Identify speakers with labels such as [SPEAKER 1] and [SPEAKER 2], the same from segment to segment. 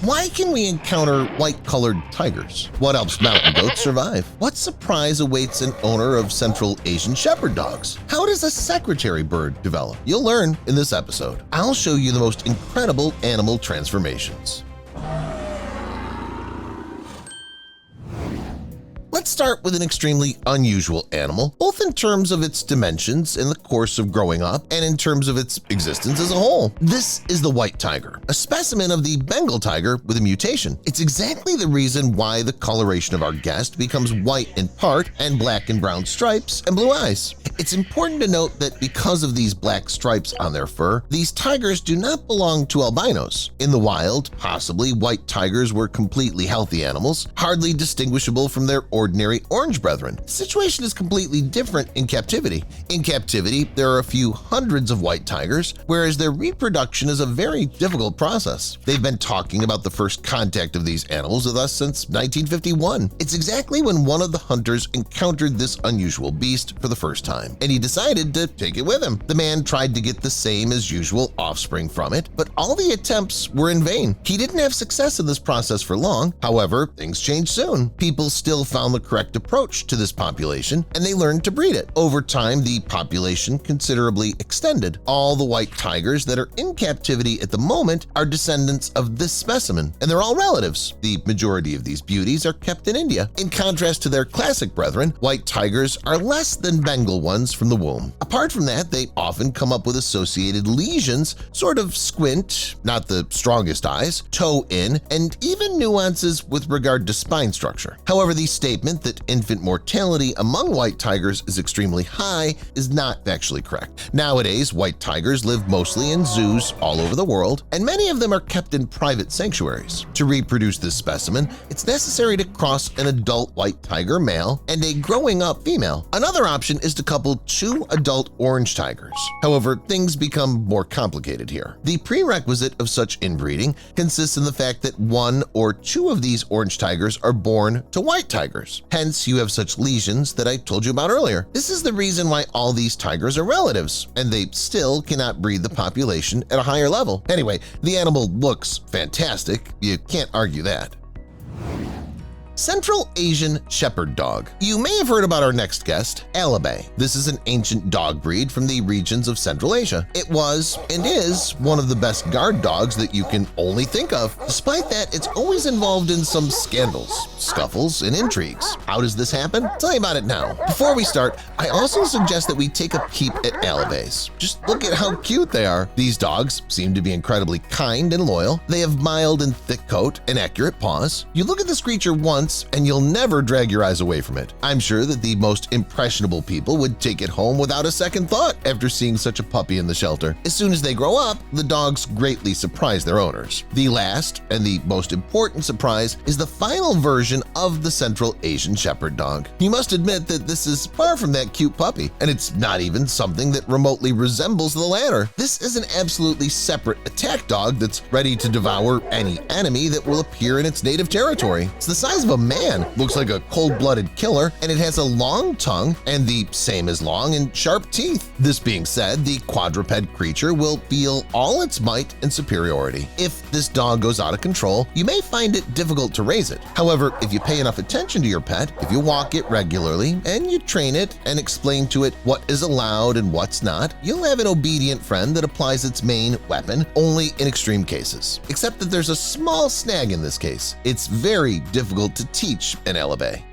[SPEAKER 1] Why can we encounter white-colored tigers? What helps mountain goats survive? What surprise awaits an owner of Central Asian shepherd dogs? How does a secretary bird develop? You'll learn in this episode. I'll show you the most incredible animal transformations. Let's start with an extremely unusual animal, both in terms of its dimensions in the course of growing up and in terms of its existence as a whole. This is the white tiger, a specimen of the Bengal tiger with a mutation. It's exactly the reason why the coloration of our guest becomes white in part and black and brown stripes and blue eyes. It's important to note that because of these black stripes on their fur, these tigers do not belong to albinos. In the wild, possibly white tigers were completely healthy animals, hardly distinguishable from their ordinary orange brethren. The situation is completely different in captivity. In captivity, there are a few hundreds of white tigers, whereas their reproduction is a very difficult process. They've been talking about the first contact of these animals with us since 1951. It's exactly when one of the hunters encountered this unusual beast for the first time, and he decided to take it with him. The man tried to get the same as usual offspring from it, but all the attempts were in vain. He didn't have success in this process for long. However, things changed soon. People still found the correct approach to this population, and they learned to breed it. Over time, the population considerably extended. All the white tigers that are in captivity at the moment are descendants of this specimen, and they're all relatives. The majority of these beauties are kept in India. In contrast to their classic brethren, white tigers are less than Bengal ones from the womb. Apart from that, they often come up with associated lesions, sort of squint, not the strongest eyes, toe in, and even nuances with regard to spine structure. However, the statement that infant mortality among white tigers is extremely high is not factually correct. Nowadays, white tigers live mostly in zoos all over the world, and many of them are kept in private sanctuaries. To reproduce this specimen, it's necessary to cross an adult white tiger male and a growing-up female. Another option is to couple two adult orange tigers. However, things become more complicated here. The prerequisite of such inbreeding consists in the fact that one or two of these orange tigers are born to white tigers. Hence, you have such lesions that I told you about earlier. This is the reason why all these tigers are relatives, and they still cannot breed the population at a higher level. Anyway, the animal looks fantastic. You can't argue that. Central Asian Shepherd Dog. You may have heard about our next guest, Alibay. This is an ancient dog breed from the regions of Central Asia. It was and is one of the best guard dogs that you can only think of. Despite that, it's always involved in some scandals, scuffles, and intrigues. How does this happen? I'll tell you about it now. Before we start, I also suggest that we take a peep at Alibays. Just look at how cute they are. These dogs seem to be incredibly kind and loyal. They have mild and thick coat and accurate paws. You look at this creature once and you'll never drag your eyes away from it. I'm sure that the most impressionable people would take it home without a second thought after seeing such a puppy in the shelter. As soon as they grow up, the dogs greatly surprise their owners. The last and the most important surprise is the final version of the Central Asian Shepherd Dog. You must admit that this is far from that cute puppy, and it's not even something that remotely resembles the latter. This is an absolutely separate attack dog that's ready to devour any enemy that will appear in its native territory. It's the size of a man, looks like a cold-blooded killer, and it has a long tongue and the same as long and sharp teeth. This being said, the quadruped creature will feel all its might and superiority. If this dog goes out of control, you may find it difficult to raise it. However, if you pay enough attention to your pet, if you walk it regularly and you train it and explain to it what is allowed and what's not, you'll have an obedient friend that applies its main weapon only in extreme cases. Except that there's a small snag in this case. It's very difficult to teach an Alibay.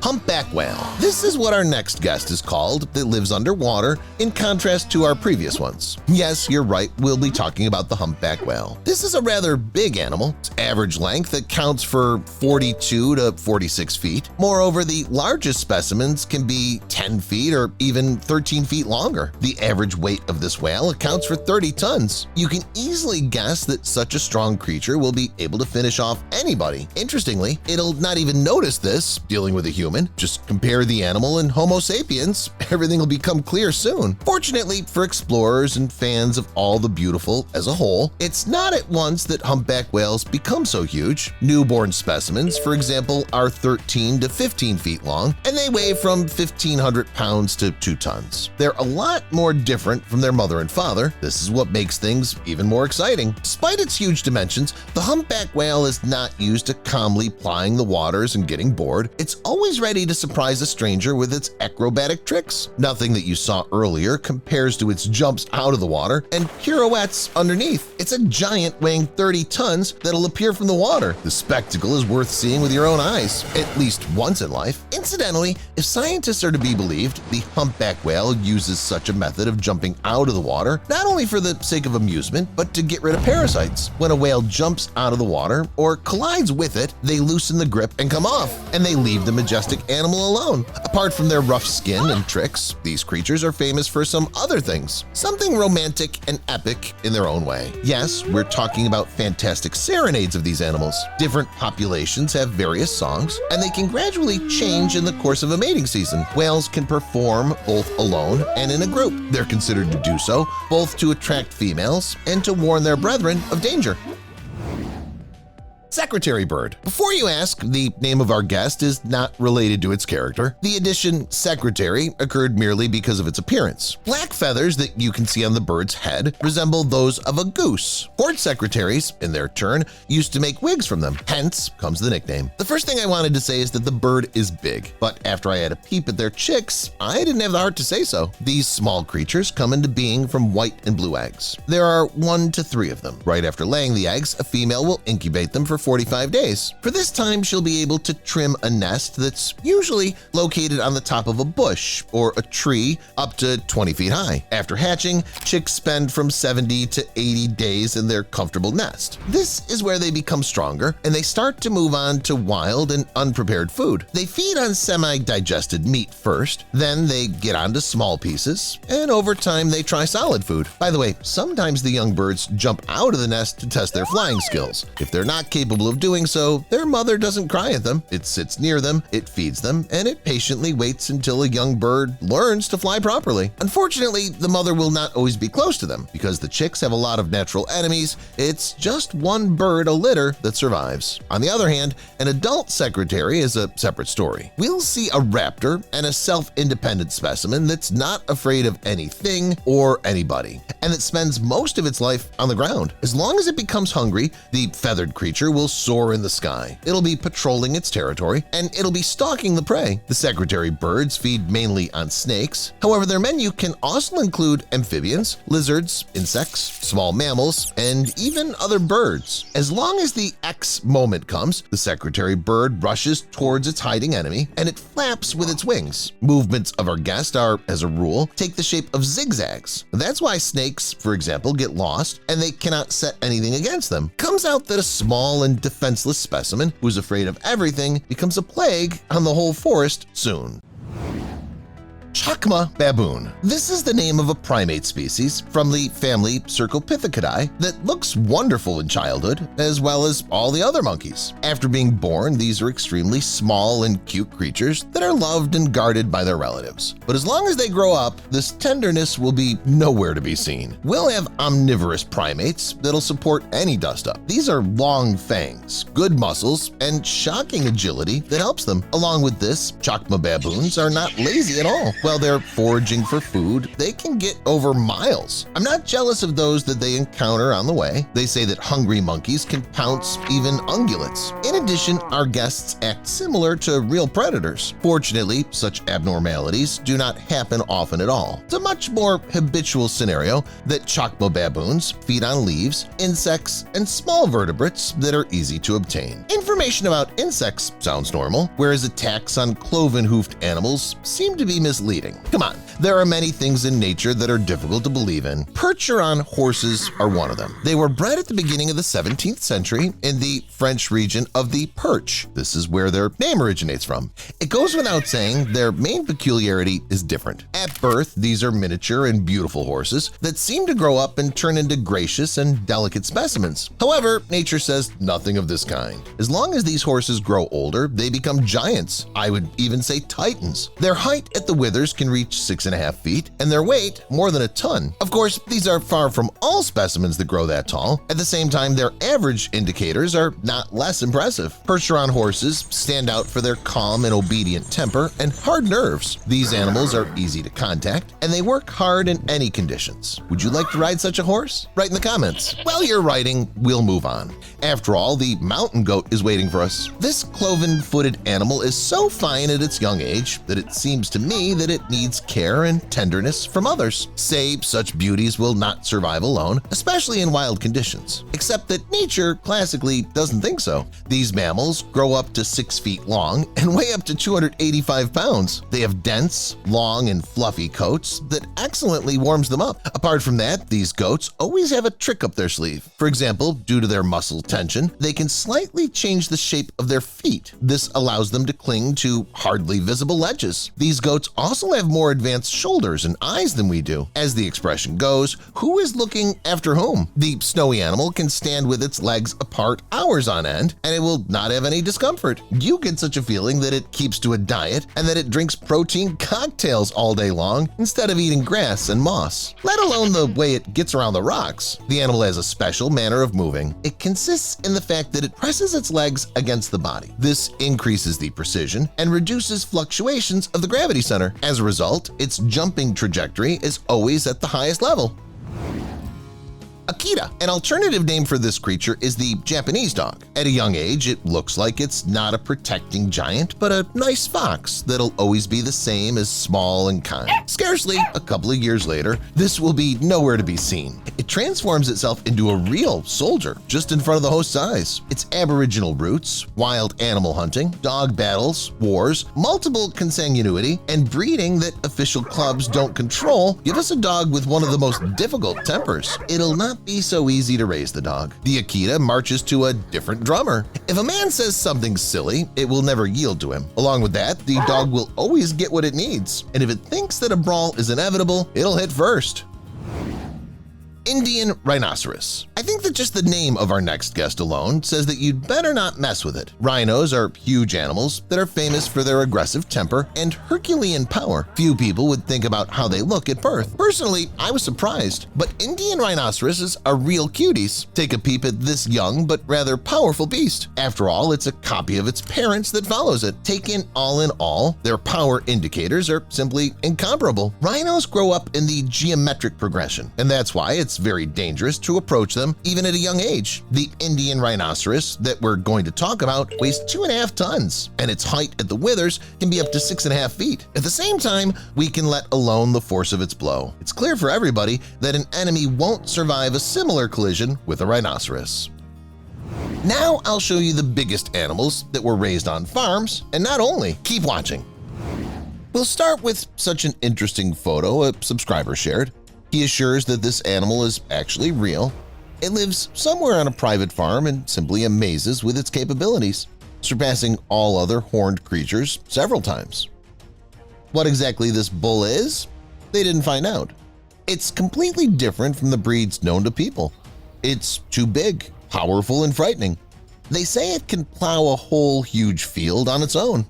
[SPEAKER 1] Humpback whale. This is what our next guest is called that lives underwater in contrast to our previous ones. Yes, you're right, we'll be talking about the humpback whale. This is a rather big animal. Its average length accounts for 42 to 46 feet. Moreover, the largest specimens can be 10 feet or even 13 feet longer. The average weight of this whale accounts for 30 tons. You can easily guess that such a strong creature will be able to finish off anybody. Interestingly, it'll not even notice this dealing with a human human. Just compare the animal and Homo sapiens. Everything will become clear soon. Fortunately for explorers and fans of all the beautiful as a whole, it's not at once that humpback whales become so huge. Newborn specimens, for example, are 13 to 15 feet long, and they weigh from 1,500 pounds to 2 tons. They're a lot more different from their mother and father. This is what makes things even more exciting. Despite its huge dimensions, the humpback whale is not used to calmly plying the waters and getting bored. It's always ready to surprise a stranger with its acrobatic tricks. Nothing that you saw earlier compares to its jumps out of the water and pirouettes underneath. It's a giant weighing 30 tons that'll appear from the water. The spectacle is worth seeing with your own eyes, at least once in life. Incidentally, if scientists are to be believed, the humpback whale uses such a method of jumping out of the water not only for the sake of amusement, but to get rid of parasites. When a whale jumps out of the water or collides with it, they loosen the grip and come off, and they leave the majestic animal alone. Apart from their rough skin and tricks, these creatures are famous for some other things, something romantic and epic in their own way. Yes, we're talking about fantastic serenades of these animals. Different populations have various songs, and they can gradually change in the course of a mating season. Whales can perform both alone and in a group. They're considered to do so both to attract females and to warn their brethren of danger. Secretary bird. Before you ask, the name of our guest is not related to its character. The addition secretary occurred merely because of its appearance. Black feathers that you can see on the bird's head resemble those of a goose. Court secretaries, in their turn, used to make wigs from them, hence comes the nickname. The first thing I wanted to say is that the bird is big, but after I had a peep at their chicks, I didn't have the heart to say so. These small creatures come into being from white and blue eggs. There are 1 to 3 of them. Right after laying the eggs, a female will incubate them for 45 days. For this time, she'll be able to trim a nest that's usually located on the top of a bush or a tree up to 20 feet high. After hatching, chicks spend from 70 to 80 days in their comfortable nest. This is where they become stronger and they start to move on to wild and unprepared food. They feed on semi-digested meat first, then they get onto small pieces, and over time they try solid food. By the way, sometimes the young birds jump out of the nest to test their flying skills. If they're not capable of doing so, their mother doesn't cry at them. It sits near them, it feeds them, and it patiently waits until a young bird learns to fly properly. Unfortunately, the mother will not always be close to them. Because the chicks have a lot of natural enemies, it's just one bird a litter that survives. On the other hand, an adult secretary is a separate story. We'll see a raptor and a self-independent specimen that's not afraid of anything or anybody, and that spends most of its life on the ground. As long as it becomes hungry, the feathered creature will soar in the sky. It'll be patrolling its territory, and it'll be stalking the prey. The secretary birds feed mainly on snakes. However, their menu can also include amphibians, lizards, insects, small mammals, and even other birds. As long as the X moment comes, the secretary bird rushes towards its hiding enemy, and it flaps with its wings. Movements of our guest are, as a rule, take the shape of zigzags. That's why snakes, for example, get lost, and they cannot set anything against them. Comes out that a small and defenseless specimen who's afraid of everything becomes a plague on the whole forest soon. Chacma baboon. This is the name of a primate species from the family Cercopithecidae that looks wonderful in childhood, as well as all the other monkeys. After being born, these are extremely small and cute creatures that are loved and guarded by their relatives. But as long as they grow up, this tenderness will be nowhere to be seen. We'll have omnivorous primates that'll support any dust-up. These are long fangs, good muscles, and shocking agility that helps them. Along with this, Chacma baboons are not lazy at all. While they're foraging for food, they can get over miles. I'm not jealous of those that they encounter on the way. They say that hungry monkeys can pounce even ungulates. In addition, our guests act similar to real predators. Fortunately, such abnormalities do not happen often at all. It's a much more habitual scenario that Chacma baboons feed on leaves, insects, and small vertebrates that are easy to obtain. Information about insects sounds normal, whereas attacks on cloven-hoofed animals seem to be misleading. misleading. Come on, there are many things in nature that are difficult to believe in. Percheron horses are one of them. They were bred at the beginning of the 17th century in the French region of the Perche. This is where their name originates from. It goes without saying their main peculiarity is different. At birth, these are miniature and beautiful horses that seem to grow up and turn into gracious and delicate specimens. However, nature says nothing of this kind. As long as these horses grow older, they become giants. I would even say titans. Their height at the withers can reach 6.5 feet, and their weight more than a ton. Of course, these are far from all specimens that grow that tall. At the same time, their average indicators are not less impressive. Percheron horses stand out for their calm and obedient temper and hard nerves. These animals are easy to contact, and they work hard in any conditions. Would you like to ride such a horse? Write in the comments. While you're writing, we'll move on. After all, the mountain goat is waiting for us. This cloven-footed animal is so fine at its young age that it seems to me that it needs care and tenderness from others. Say such beauties will not survive alone, especially in wild conditions, except that nature classically doesn't think so. These mammals grow up to 6 feet long and weigh up to 285 pounds. They have dense, long, and fluffy coats that excellently warms them up. Apart from that, these goats always have a trick up their sleeve. For example, due to their muscle tension, they can slightly change the shape of their feet. This allows them to cling to hardly visible ledges. These goats also have more advanced shoulders and eyes than we do. As the expression goes, who is looking after whom? The snowy animal can stand with its legs apart hours on end, and it will not have any discomfort. You get such a feeling that it keeps to a diet and that it drinks protein cocktails all day long instead of eating grass and moss. Let alone the way it gets around the rocks. The animal has a special manner of moving. It consists in the fact that it presses its legs against the body. This increases the precision and reduces fluctuations of the gravity center. As a result, its jumping trajectory is always at the highest level. Akita. An alternative name for this creature is the Japanese dog. At a young age, it looks like it's not a protecting giant, but a nice fox that'll always be the same as small and kind. Scarcely a couple of years later, this will be nowhere to be seen. It transforms itself into a real soldier just in front of the host's eyes. Its Aboriginal roots, wild animal hunting, dog battles, wars, multiple consanguinity, and breeding that official clubs don't control give us a dog with one of the most difficult tempers. It'll not be so easy to raise the dog. The Akita marches to a different drummer. If a man says something silly, it will never yield to him. Along with that, the dog will always get what it needs, and if it thinks that a brawl is inevitable, it'll hit first. Indian rhinoceros. I think that just the name of our next guest alone says that you'd better not mess with it. Rhinos are huge animals that are famous for their aggressive temper and Herculean power. Few people would think about how they look at birth. Personally, I was surprised, but Indian rhinoceroses are real cuties. Take a peep at this young but rather powerful beast. After all, it's a copy of its parents that follows it. Taken all in all, their power indicators are simply incomparable. Rhinos grow up in the geometric progression, and that's why it's very dangerous to approach them even at a young age. The Indian rhinoceros that we're going to talk about weighs 2.5 tons, and its height at the withers can be up to 6.5 feet. At the same time, we can let alone the force of its blow. It's clear for everybody that an enemy won't survive a similar collision with a rhinoceros. Now I'll show you the biggest animals that were raised on farms, and not only. Keep watching. We'll start with such an interesting photo a subscriber shared. He assures that this animal is actually real. It lives somewhere on a private farm and simply amazes with its capabilities, surpassing all other horned creatures several times. What exactly this bull is? They didn't find out. It's completely different from the breeds known to people. It's too big, powerful, and frightening. They say it can plow a whole huge field on its own.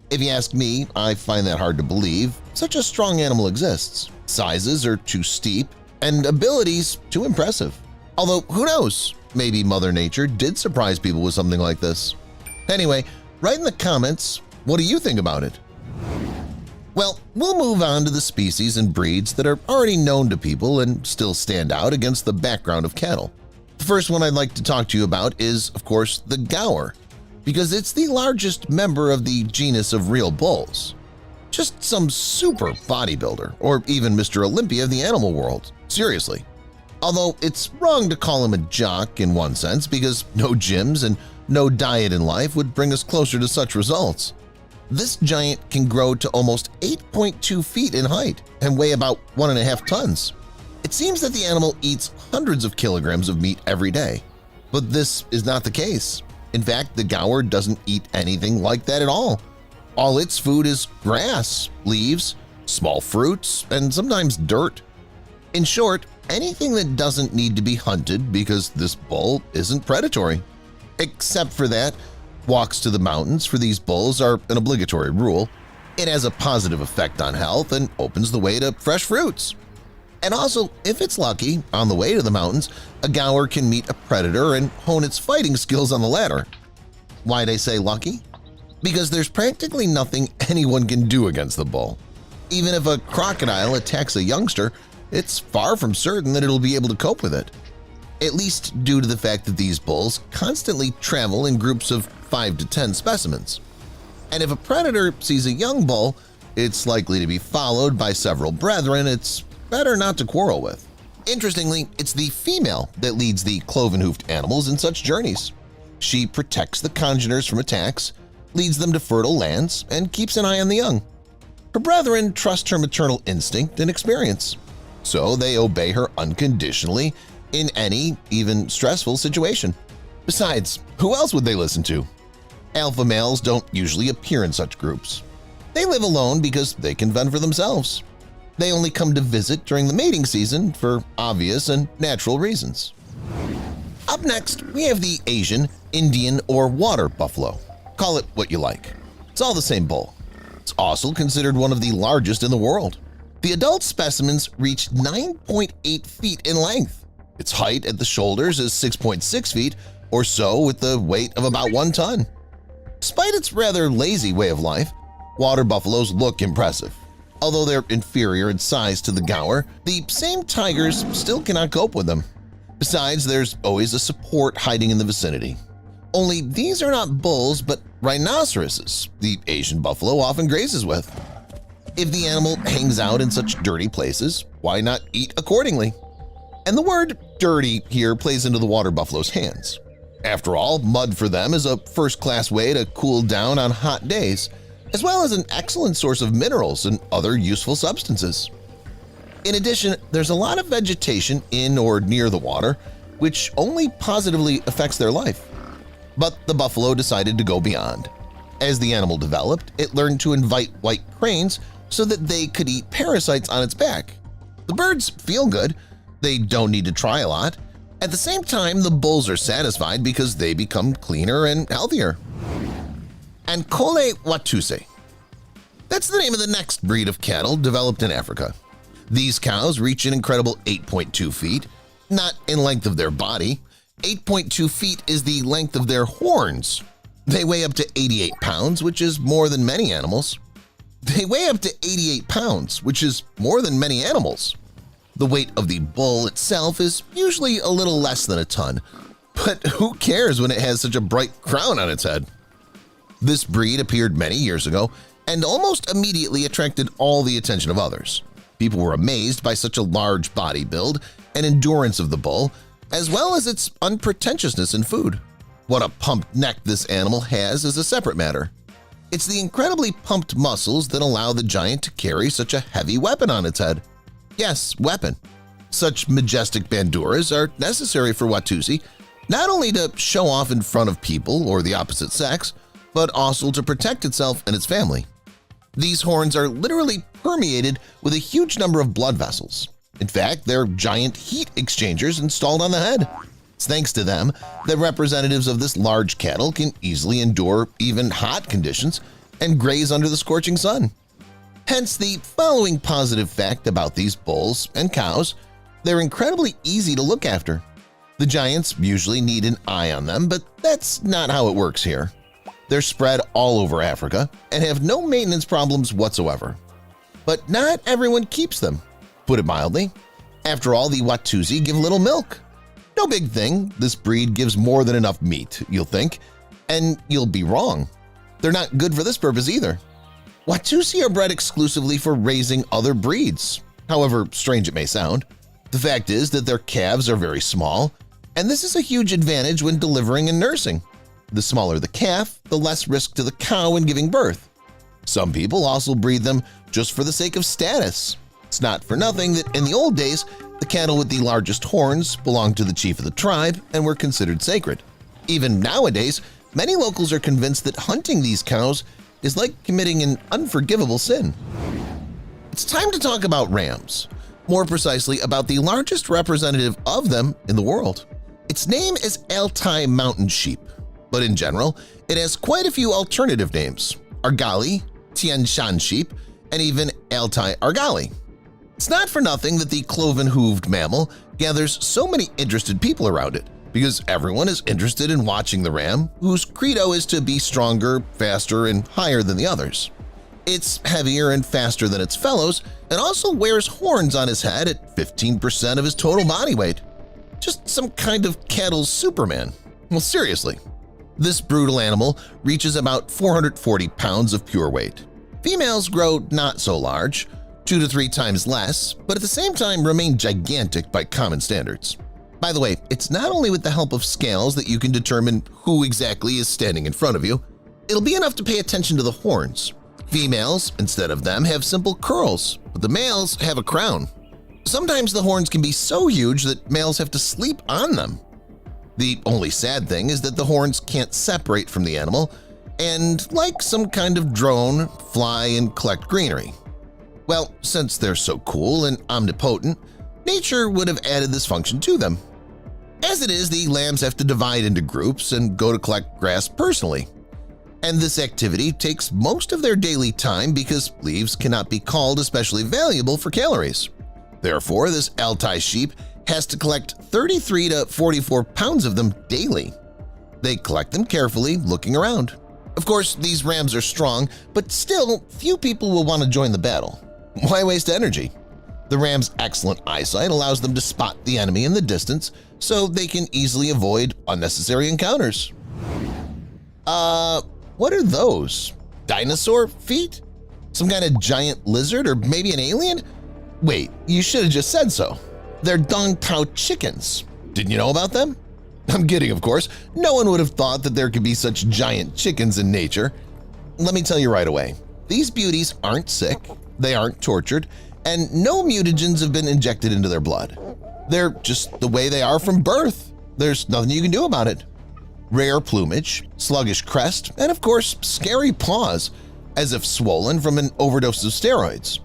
[SPEAKER 1] If you ask me, I find that hard to believe. Such a strong animal exists. Sizes are too steep, and abilities too impressive. Although, who knows? Maybe Mother Nature did surprise people with something like this. Anyway, write in the comments, what do you think about it? Well, we'll move on to the species and breeds that are already known to people and still stand out against the background of cattle. The first one I'd like to talk to you about is, of course, the gaur, because it's the largest member of the genus of real bulls. Just some super bodybuilder, or even Mr. Olympia of the animal world. Seriously. Although it's wrong to call him a jock in one sense because no gyms and no diet in life would bring us closer to such results. This giant can grow to almost 8.2 feet in height and weigh about 1.5 tons. It seems that the animal eats hundreds of kilograms of meat every day, but this is not the case. In fact, the gaur doesn't eat anything like that at all. All its food is grass, leaves, small fruits, and sometimes dirt. In short, anything that doesn't need to be hunted because this bull isn't predatory. Except for that, walks to the mountains for these bulls are an obligatory rule. It has a positive effect on health and opens the way to fresh fruits. And also, if it's lucky, on the way to the mountains, a gaur can meet a predator and hone its fighting skills on the latter. Why'd I say lucky? Because there's practically nothing anyone can do against the bull. Even if a crocodile attacks a youngster, it's far from certain that it'll be able to cope with it. At least due to the fact that these bulls constantly travel in groups of 5 to 10 specimens. And if a predator sees a young bull, it's likely to be followed by several brethren it's better not to quarrel with. Interestingly, it's the female that leads the cloven-hoofed animals in such journeys. She protects the congeners from attacks, leads them to fertile lands, and keeps an eye on the young. Her brethren trust her maternal instinct and experience, so they obey her unconditionally in any, even stressful situation. Besides, who else would they listen to? Alpha males don't usually appear in such groups. They live alone because they can fend for themselves. They only come to visit during the mating season for obvious and natural reasons. Up next, we have the Asian, Indian, or water buffalo. Call it what you like. It's all the same bull. It's also considered one of the largest in the world. The adult specimens reach 9.8 feet in length. Its height at the shoulders is 6.6 feet or so with the weight of about 1 ton. Despite its rather lazy way of life, water buffaloes look impressive. Although they're inferior in size to the gaur, the same tigers still cannot cope with them. Besides, there's always a support hiding in the vicinity. Only these are not bulls but rhinoceroses the Asian buffalo often grazes with. If the animal hangs out in such dirty places, why not eat accordingly? And the word dirty here plays into the water buffalo's hands. After all, mud for them is a first-class way to cool down on hot days, as well as an excellent source of minerals and other useful substances. In addition, there's a lot of vegetation in or near the water, which only positively affects their life. But the buffalo decided to go beyond. As the animal developed, it learned to invite white cranes so that they could eat parasites on its back. The birds feel good, they don't need to try a lot. At the same time, the bulls are satisfied because they become cleaner and healthier. Ankole Watusi. That's the name of the next breed of cattle developed in Africa. These cows reach an incredible 8.2 feet, not in length of their body. 8.2 feet is the length of their horns. They weigh up to 88 pounds, which is more than many animals. They weigh up to 88 pounds, which is more than many animals. The weight of the bull itself is usually a little less than a ton, but who cares when it has such a bright crown on its head? This breed appeared many years ago and almost immediately attracted all the attention of others. People were amazed by such a large body build and endurance of the bull, as well as its unpretentiousness in food. What a pumped neck this animal has is a separate matter. It's the incredibly pumped muscles that allow the giant to carry such a heavy weapon on its head. Yes, weapon. Such majestic banduras are necessary for Watusi, not only to show off in front of people or the opposite sex, but also to protect itself and its family. These horns are literally permeated with a huge number of blood vessels. In fact, they're giant heat exchangers installed on the head. It's thanks to them that representatives of this large cattle can easily endure even hot conditions and graze under the scorching sun. Hence the following positive fact about these bulls and cows: they're incredibly easy to look after. The giants usually need an eye on them, but that's not how it works here. They're spread all over Africa and have no maintenance problems whatsoever. But not everyone keeps them, put it mildly. After all, the Watusi give little milk. No big thing, this breed gives more than enough meat, you'll think, and you'll be wrong. They're not good for this purpose either. Watusi are bred exclusively for raising other breeds, however strange it may sound. The fact is that their calves are very small, and this is a huge advantage when delivering and nursing. The smaller the calf, the less risk to the cow in giving birth. Some people also breed them just for the sake of status. It's not for nothing that in the old days, the cattle with the largest horns belonged to the chief of the tribe and were considered sacred. Even nowadays, many locals are convinced that hunting these cows is like committing an unforgivable sin. It's time to talk about rams, more precisely about the largest representative of them in the world. Its name is Altai mountain sheep, but in general, it has quite a few alternative names: Argali, Tian Shan sheep, and even Altai Argali. It's not for nothing that the cloven-hooved mammal gathers so many interested people around it, because everyone is interested in watching the ram, whose credo is to be stronger, faster, and higher than the others. It's heavier and faster than its fellows and also wears horns on his head at 15% of his total body weight. Just some kind of cattle's Superman. Well, seriously. This brutal animal reaches about 440 pounds of pure weight. Females grow not so large, 2 to 3 times less, but at the same time remain gigantic by common standards. By the way, it's not only with the help of scales that you can determine who exactly is standing in front of you. It'll be enough to pay attention to the horns. Females, instead of them, have simple curls, but the males have a crown. Sometimes the horns can be so huge that males have to sleep on them. The only sad thing is that the horns can't separate from the animal and, like some kind of drone, fly and collect greenery. Well, since they're so cool and omnipotent, nature would have added this function to them. As it is, the lambs have to divide into groups and go to collect grass personally. And this activity takes most of their daily time because leaves cannot be called especially valuable for calories. Therefore, this Altai sheep has to collect 33 to 44 pounds of them daily. They collect them carefully, looking around. Of course, these rams are strong, but still, few people will want to join the battle. Why waste energy? The ram's excellent eyesight allows them to spot the enemy in the distance so they can easily avoid unnecessary encounters. What are those? Dinosaur feet? Some kind of giant lizard or maybe an alien? Wait, you should have just said so. They're Dong Tao chickens. Didn't you know about them? I'm kidding, of course. No one would have thought that there could be such giant chickens in nature. Let me tell you right away, these beauties aren't sick, they aren't tortured, and no mutagens have been injected into their blood. They're just the way they are from birth. There's nothing you can do about it. Rare plumage, sluggish crest, and of course, scary paws, as if swollen from an overdose of steroids.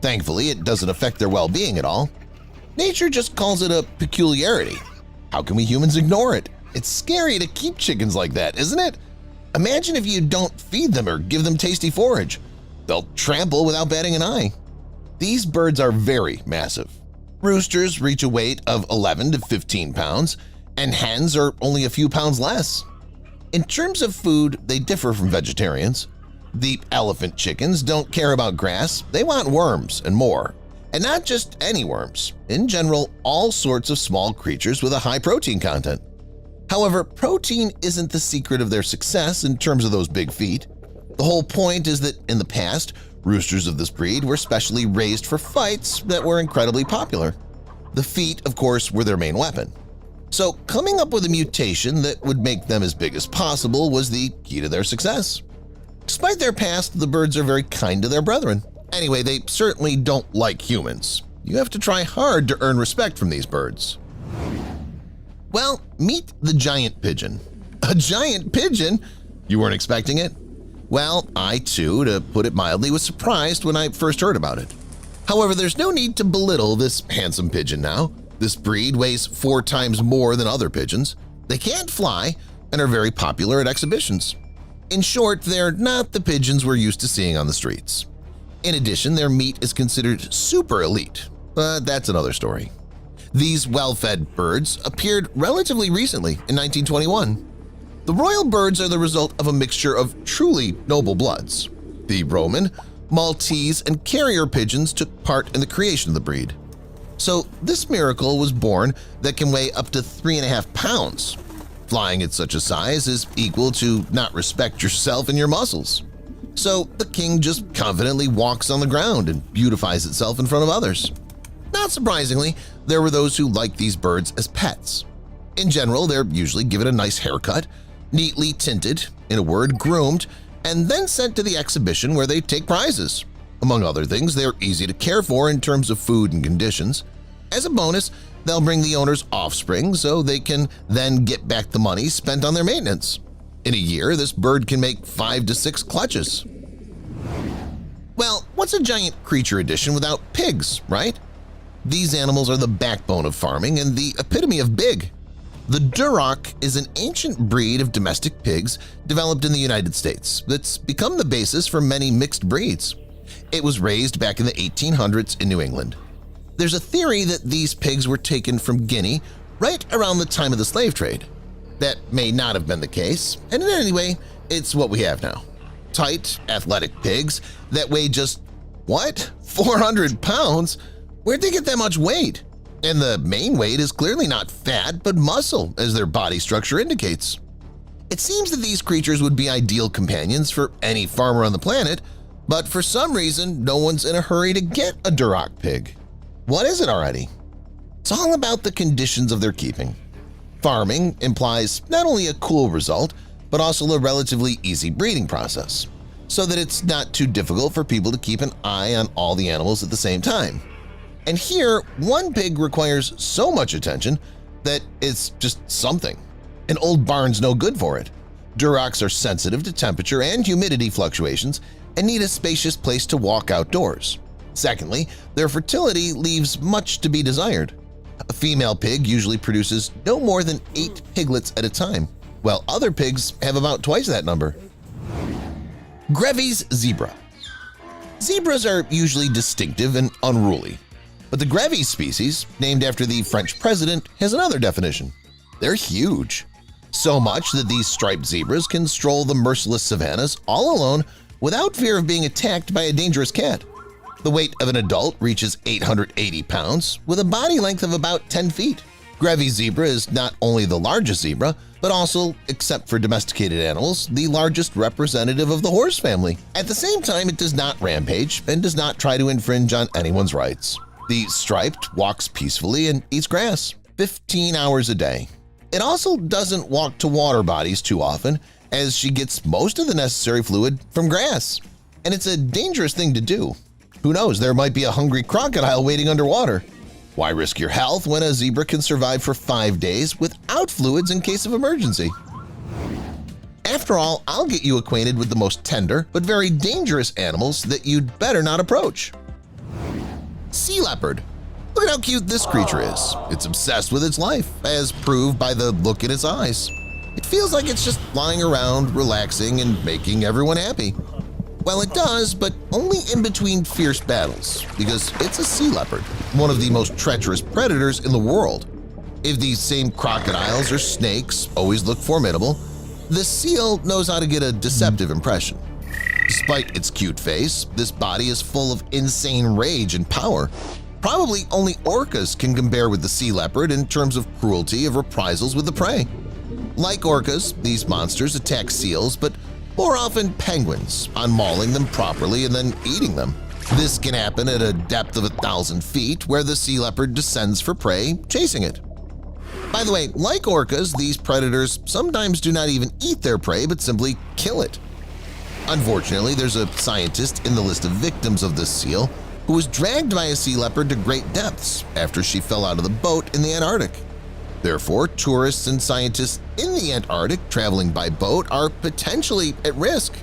[SPEAKER 1] Thankfully, it doesn't affect their well-being at all. Nature just calls it a peculiarity. How can we humans ignore it? It's scary to keep chickens like that, isn't it? Imagine if you don't feed them or give them tasty forage. They'll trample without batting an eye. These birds are very massive. Roosters reach a weight of 11 to 15 pounds, and hens are only a few pounds less. In terms of food, they differ from vegetarians. The elephant chickens don't care about grass, they want worms and more. And not just any worms, in general, all sorts of small creatures with a high protein content. However, protein isn't the secret of their success in terms of those big feet. The whole point is that in the past, roosters of this breed were specially raised for fights that were incredibly popular. The feet, of course, were their main weapon. So coming up with a mutation that would make them as big as possible was the key to their success. Despite their past, the birds are very kind to their brethren. Anyway, they certainly don't like humans. You have to try hard to earn respect from these birds. Well, meet the giant pigeon. A giant pigeon? You weren't expecting it? Well, I too, to put it mildly, was surprised when I first heard about it. However, there's no need to belittle this handsome pigeon now. This breed weighs 4 times more than other pigeons. They can't fly and are very popular at exhibitions. In short, they're not the pigeons we're used to seeing on the streets. In addition, their meat is considered super elite, but that's another story. These well-fed birds appeared relatively recently in 1921. The royal birds are the result of a mixture of truly noble bloods. The Roman, Maltese, and carrier pigeons took part in the creation of the breed. So this miracle was born that can weigh up to 3.5 pounds. Flying at such a size is equal to not respect yourself and your muscles. So the king just confidently walks on the ground and beautifies itself in front of others. Not surprisingly, there were those who liked these birds as pets. In general, they're usually given a nice haircut, neatly tinted, in a word, groomed, and then sent to the exhibition where they take prizes. Among other things, they're easy to care for in terms of food and conditions. As a bonus, they'll bring the owner's offspring so they can then get back the money spent on their maintenance. In a year, this bird can make 5 to 6 clutches. Well, what's a giant creature edition without pigs, right? These animals are the backbone of farming and the epitome of big. The Duroc is an ancient breed of domestic pigs developed in the United States that's become the basis for many mixed breeds. It was raised back in the 1800s in New England. There's a theory that these pigs were taken from Guinea right around the time of the slave trade. That may not have been the case, and in any way, it's what we have now. Tight, athletic pigs that weigh just, what? 400 pounds? Where'd they get that much weight? And the main weight is clearly not fat but muscle, as their body structure indicates. It seems that these creatures would be ideal companions for any farmer on the planet, but for some reason, no one's in a hurry to get a Duroc pig. What is it already? It's all about the conditions of their keeping. Farming implies not only a cool result, but also a relatively easy breeding process, so that it's not too difficult for people to keep an eye on all the animals at the same time. And here, one pig requires so much attention that it's just something. An old barn's no good for it. Durocs are sensitive to temperature and humidity fluctuations and need a spacious place to walk outdoors. Secondly, their fertility leaves much to be desired. A female pig usually produces no more than 8 piglets at a time, while other pigs have about twice that number. Grevy's zebra. Zebras are usually distinctive and unruly, but the Grevy species, named after the French president, has another definition. They're huge. So much that these striped zebras can stroll the merciless savannas all alone without fear of being attacked by a dangerous cat. The weight of an adult reaches 880 pounds, with a body length of about 10 feet. Grevy zebra is not only the largest zebra, but also, except for domesticated animals, the largest representative of the horse family. At the same time, it does not rampage and does not try to infringe on anyone's rights. The striped walks peacefully and eats grass 15 hours a day. It also doesn't walk to water bodies too often, as she gets most of the necessary fluid from grass. And it's a dangerous thing to do. Who knows, there might be a hungry crocodile waiting underwater. Why risk your health when a zebra can survive for 5 days without fluids in case of emergency? After all, I'll get you acquainted with the most tender but very dangerous animals that you'd better not approach. Sea leopard. Look at how cute this creature is. It's obsessed with its life, as proved by the look in its eyes. It feels like it's just lying around, relaxing, and making everyone happy. Well, it does, but only in between fierce battles, because it's a sea leopard, one of the most treacherous predators in the world. If these same crocodiles or snakes always look formidable, the seal knows how to get a deceptive impression. Despite its cute face, this body is full of insane rage and power. Probably only orcas can compare with the sea leopard in terms of cruelty of reprisals with the prey. Like orcas, these monsters attack seals, but more often penguins, on mauling them properly and then eating them. This can happen at a depth of 1,000 feet where the sea leopard descends for prey, chasing it. By the way, like orcas, these predators sometimes do not even eat their prey but simply kill it. Unfortunately, there's a scientist in the list of victims of this seal who was dragged by a sea leopard to great depths after she fell out of the boat in the Antarctic. Therefore, tourists and scientists in the Antarctic traveling by boat are potentially at risk.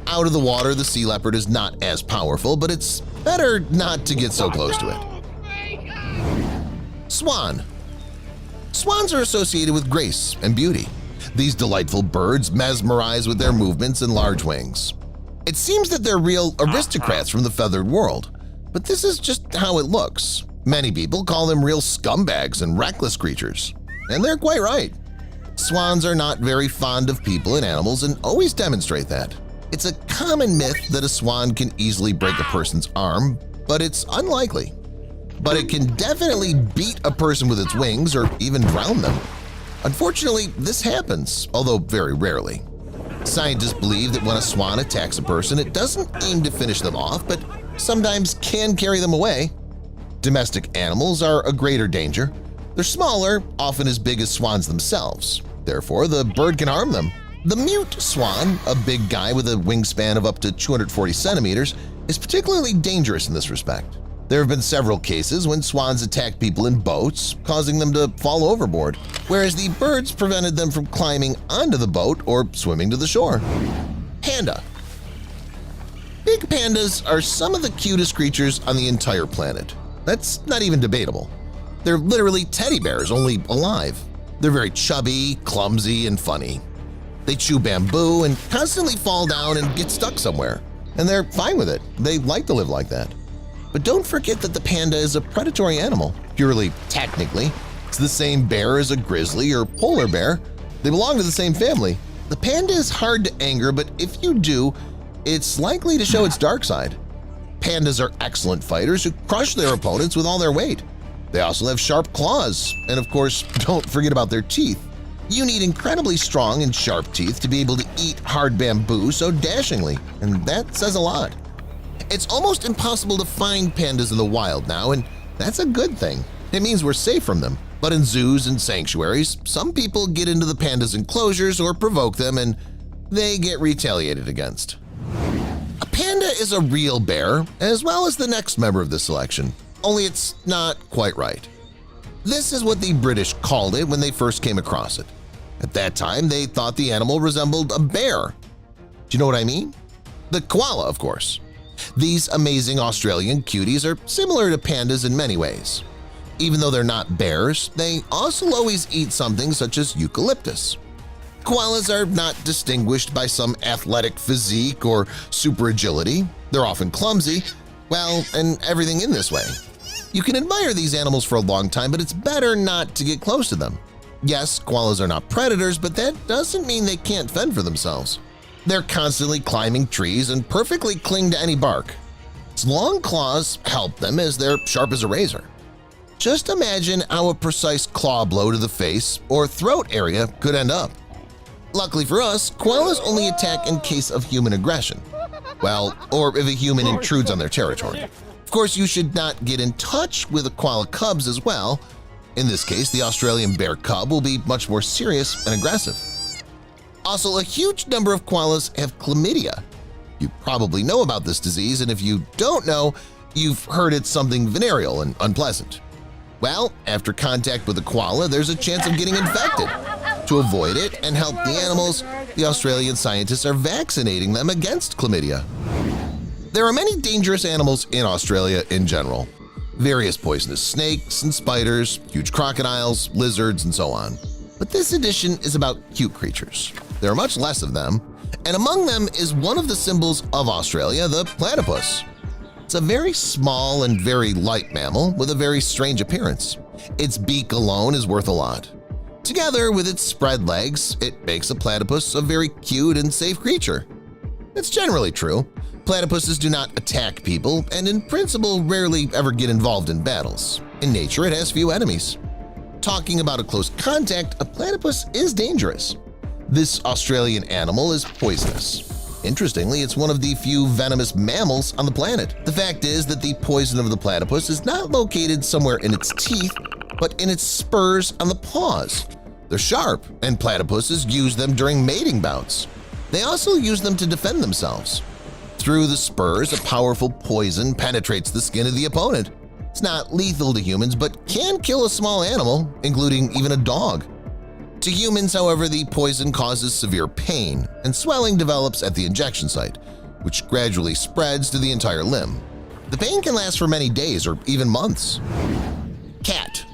[SPEAKER 1] Out of the water, the sea leopard is not as powerful, but it's better not to get so close to it. Swan. Swans are associated with grace and beauty. These delightful birds mesmerize with their movements and large wings. It seems that they're real aristocrats from the feathered world, but this is just how it looks. Many people call them real scumbags and reckless creatures, and they're quite right. Swans are not very fond of people and animals and always demonstrate that. It's a common myth that a swan can easily break a person's arm, but it's unlikely. But it can definitely beat a person with its wings or even drown them. Unfortunately, this happens, although very rarely. Scientists believe that when a swan attacks a person, it doesn't aim to finish them off, but sometimes can carry them away. Domestic animals are a greater danger. They're smaller, often as big as swans themselves. Therefore, the bird can harm them. The mute swan, a big guy with a wingspan of up to 240 centimeters, is particularly dangerous in this respect. There have been several cases when swans attacked people in boats, causing them to fall overboard, whereas the birds prevented them from climbing onto the boat or swimming to the shore. Panda. Big pandas are some of the cutest creatures on the entire planet. That's not even debatable. They're literally teddy bears, only alive. They're very chubby, clumsy, and funny. They chew bamboo and constantly fall down and get stuck somewhere. And they're fine with it. They like to live like that. But don't forget that the panda is a predatory animal. Purely technically, it's the same bear as a grizzly or polar bear. They belong to the same family. The panda is hard to anger, but if you do, it's likely to show its dark side. Pandas are excellent fighters who crush their opponents with all their weight. They also have sharp claws, and of course, don't forget about their teeth. You need incredibly strong and sharp teeth to be able to eat hard bamboo so dashingly, and that says a lot. It's almost impossible to find pandas in the wild now, and that's a good thing. It means we're safe from them. But in zoos and sanctuaries, some people get into the pandas' enclosures or provoke them, and they get retaliated against. A panda is a real bear, as well as the next member of the selection, only it's not quite right. This is what the British called it when they first came across it. At that time, they thought the animal resembled a bear. Do you know what I mean? The koala, of course. These amazing Australian cuties are similar to pandas in many ways. Even though they're not bears, they also always eat something such as eucalyptus. Koalas are not distinguished by some athletic physique or super agility. They're often clumsy, well, and everything in this way. You can admire these animals for a long time, but it's better not to get close to them. Yes, koalas are not predators, but that doesn't mean they can't fend for themselves. They're constantly climbing trees and perfectly cling to any bark. Its long claws help them as they're sharp as a razor. Just imagine how a precise claw blow to the face or throat area could end up. Luckily for us, koalas only attack in case of human aggression. Well, or if a human intrudes on their territory. Of course, you should not get in touch with the koala cubs as well. In this case, the Australian bear cub will be much more serious and aggressive. Also, a huge number of koalas have chlamydia. You probably know about this disease, and if you don't know, you've heard it's something venereal and unpleasant. Well, after contact with a koala, there's a chance of getting infected. To avoid it and help the animals, the Australian scientists are vaccinating them against chlamydia. There are many dangerous animals in Australia in general. Various poisonous snakes and spiders, huge crocodiles, lizards, and so on. But this edition is about cute creatures. There are much less of them, and among them is one of the symbols of Australia, the platypus. It's a very small and very light mammal with a very strange appearance. Its beak alone is worth a lot. Together with its spread legs, it makes a platypus a very cute and safe creature. It's generally true. Platypuses do not attack people and in principle rarely ever get involved in battles. In nature, it has few enemies. Talking about a close contact, a platypus is dangerous. This Australian animal is poisonous. Interestingly, it's one of the few venomous mammals on the planet. The fact is that the poison of the platypus is not located somewhere in its teeth, but in its spurs on the paws. They're sharp, and platypuses use them during mating bouts. They also use them to defend themselves. Through the spurs, a powerful poison penetrates the skin of the opponent. It's not lethal to humans, but can kill a small animal, including even a dog. To humans, however, the poison causes severe pain, and swelling develops at the injection site, which gradually spreads to the entire limb. The pain can last for many days or even months. Cat.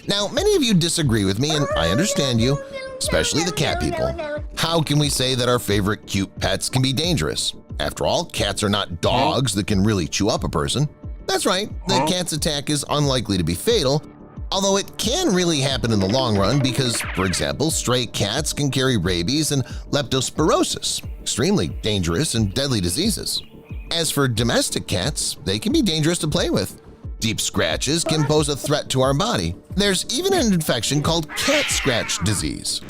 [SPEAKER 1] Now, many of you disagree with me, and I understand you, especially the cat people. How can we say that our favorite cute pets can be dangerous? After all, cats are not dogs that can really chew up a person. That's right, the cat's attack is unlikely to be fatal, although it can really happen in the long run because, for example, stray cats can carry rabies and leptospirosis, extremely dangerous and deadly diseases. As for domestic cats, they can be dangerous to play with. Deep scratches can pose a threat to our body. There's even an infection called cat scratch disease.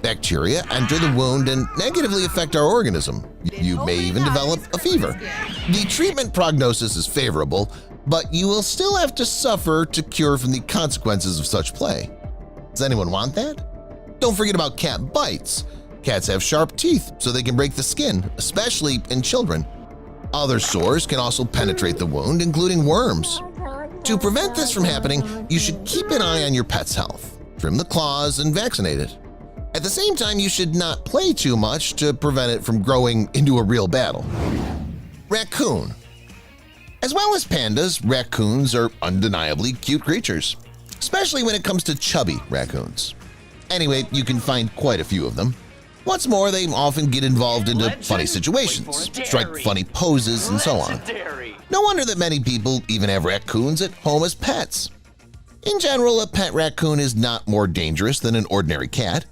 [SPEAKER 1] Bacteria enter the wound and negatively affect our organism. You may even develop a fever. The treatment prognosis is favorable, but you will still have to suffer to cure from the consequences of such play. Does anyone want that? Don't forget about cat bites. Cats have sharp teeth, so they can break the skin, especially in children. Other sores can also penetrate the wound, including worms. To prevent this from happening, you should keep an eye on your pet's health, trim the claws, and vaccinate it. At the same time, you should not play too much to prevent it from growing into a real battle. Raccoon. As well as pandas, raccoons are undeniably cute creatures, especially when it comes to chubby raccoons. Anyway, you can find quite a few of them. What's more, they often get involved into funny situations, strike funny poses, and so on. No wonder that many people even have raccoons at home as pets. In general, a pet raccoon is not more dangerous than an ordinary cat.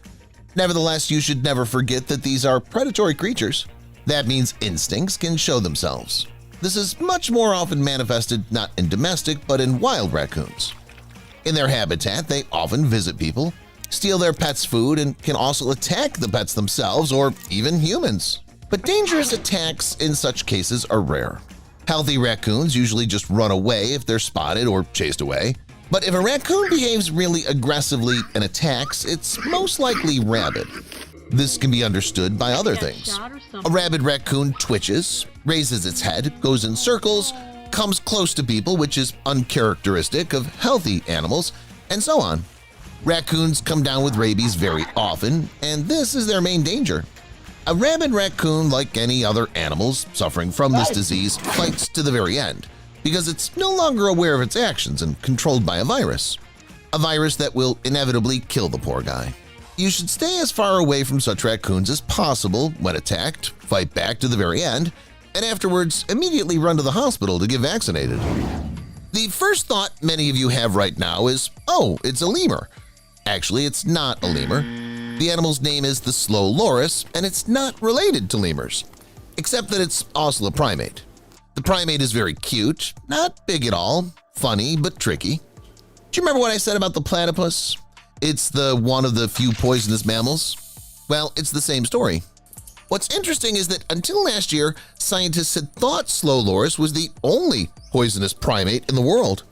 [SPEAKER 1] Nevertheless, you should never forget that these are predatory creatures. That means instincts can show themselves. This is much more often manifested not in domestic but in wild raccoons. In their habitat, they often visit people, steal their pets' food, and can also attack the pets themselves or even humans. But dangerous attacks in such cases are rare. Healthy raccoons usually just run away if they're spotted or chased away. But if a raccoon behaves really aggressively and attacks, it's most likely rabid. This can be understood by other things. A rabid raccoon twitches, raises its head, goes in circles, comes close to people, which is uncharacteristic of healthy animals, and so on. Raccoons come down with rabies very often, and this is their main danger. A rabid raccoon, like any other animals suffering from this disease, fights to the very end because it's no longer aware of its actions and controlled by a virus that will inevitably kill the poor guy. You should stay as far away from such raccoons as possible when attacked, fight back to the very end, and afterwards immediately run to the hospital to get vaccinated. The first thought many of you have right now is, oh, it's a lemur. Actually, it's not a lemur. The animal's name is the slow loris, and it's not related to lemurs, except that it's also a primate. The primate is very cute, not big at all, funny but tricky. Do you remember what I said about the platypus? It's the one of the few poisonous mammals. Well, it's the same story. What's interesting is that until last year, scientists had thought slow loris was the only poisonous primate in the world.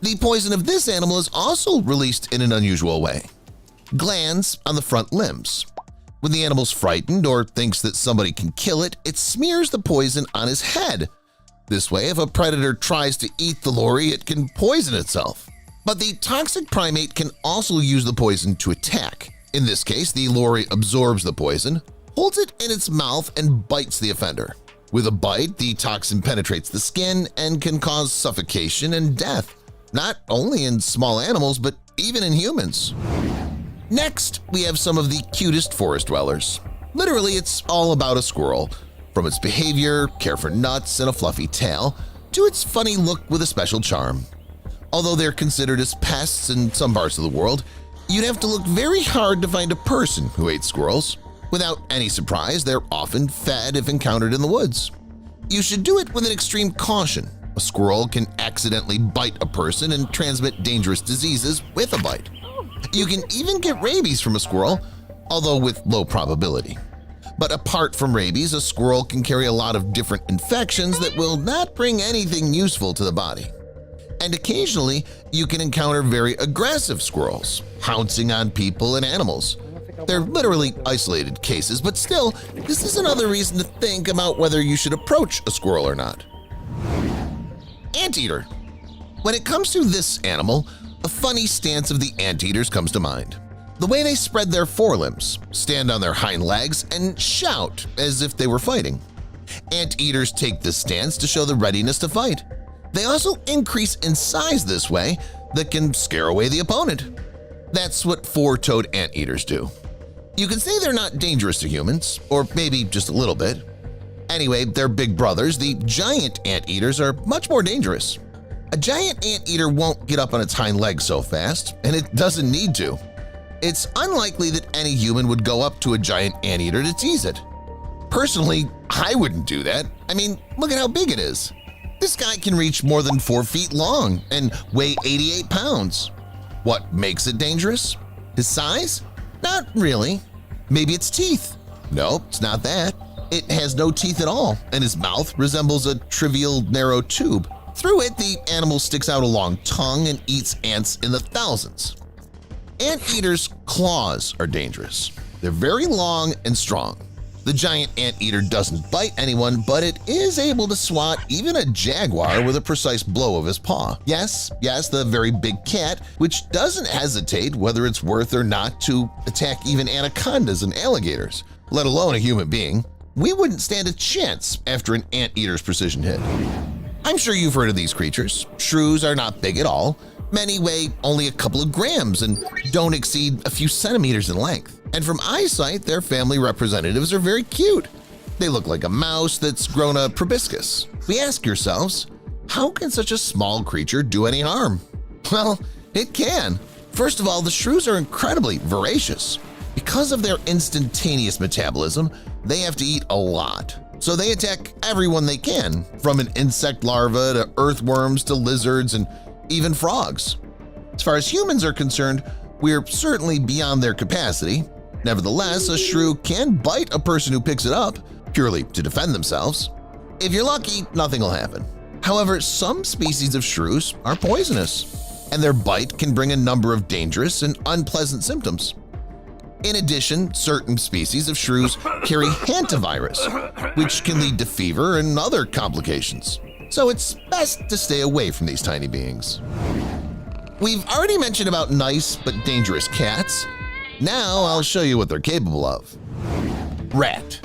[SPEAKER 1] The poison of this animal is also released in an unusual way. Glands on the front limbs. When the animal's frightened or thinks that somebody can kill it, it smears the poison on his head. This way, if a predator tries to eat the lory, it can poison itself. But the toxic primate can also use the poison to attack. In this case, the lory absorbs the poison, holds it in its mouth, and bites the offender. With a bite, the toxin penetrates the skin and can cause suffocation and death, not only in small animals but even in humans. Next, we have some of the cutest forest dwellers. Literally, it's all about a squirrel, from its behavior, care for nuts, and a fluffy tail, to its funny look with a special charm. Although they're considered as pests in some parts of the world, you'd have to look very hard to find a person who ate squirrels. Without any surprise, they're often fed if encountered in the woods. You should do it with an extreme caution. A squirrel can accidentally bite a person and transmit dangerous diseases with a bite. You can even get rabies from a squirrel, although with low probability. But apart from rabies, a squirrel can carry a lot of different infections that will not bring anything useful to the body. And occasionally, you can encounter very aggressive squirrels, pouncing on people and animals. They're literally isolated cases, but still, this is another reason to think about whether you should approach a squirrel or not. Anteater. When it comes to this animal, a funny stance of the anteaters comes to mind. The way they spread their forelimbs, stand on their hind legs, and shout as if they were fighting. Anteaters take this stance to show the readiness to fight. They also increase in size this way that can scare away the opponent. That's what four-toed anteaters do. You can say they're not dangerous to humans, or maybe just a little bit. Anyway, their big brothers, the giant anteaters, are much more dangerous. A giant anteater won't get up on its hind legs so fast, and it doesn't need to. It's unlikely that any human would go up to a giant anteater to tease it. Personally, I wouldn't do that. I mean, look at how big it is. This guy can reach more than 4 feet long and weigh 88 pounds. What makes it dangerous? His size? Not really. Maybe its teeth. Nope, it's not that. It has no teeth at all, and his mouth resembles a trivial narrow tube. Through it, the animal sticks out a long tongue and eats ants in the thousands. Anteaters' claws are dangerous. They're very long and strong. The giant anteater doesn't bite anyone, but it is able to swat even a jaguar with a precise blow of his paw. Yes, the very big cat, which doesn't hesitate whether it's worth or not to attack even anacondas and alligators, let alone a human being. We wouldn't stand a chance after an anteater's precision hit. I'm sure you've heard of these creatures. Shrews are not big at all. Many weigh only a couple of grams and don't exceed a few centimeters in length. And from eyesight, their family representatives are very cute. They look like a mouse that's grown a proboscis. We ask yourselves, how can such a small creature do any harm? Well, it can. First of all, the shrews are incredibly voracious. Because of their instantaneous metabolism, they have to eat a lot. So they attack everyone they can, from an insect larva to earthworms to lizards and even frogs. As far as humans are concerned, we're certainly beyond their capacity. Nevertheless, a shrew can bite a person who picks it up, purely to defend themselves. If you're lucky, nothing will happen. However, some species of shrews are poisonous, and their bite can bring a number of dangerous and unpleasant symptoms. In addition, certain species of shrews carry hantavirus, which can lead to fever and other complications. So it's best to stay away from these tiny beings. We've already mentioned about nice but dangerous cats. Now I'll show you what they're capable of. Rat.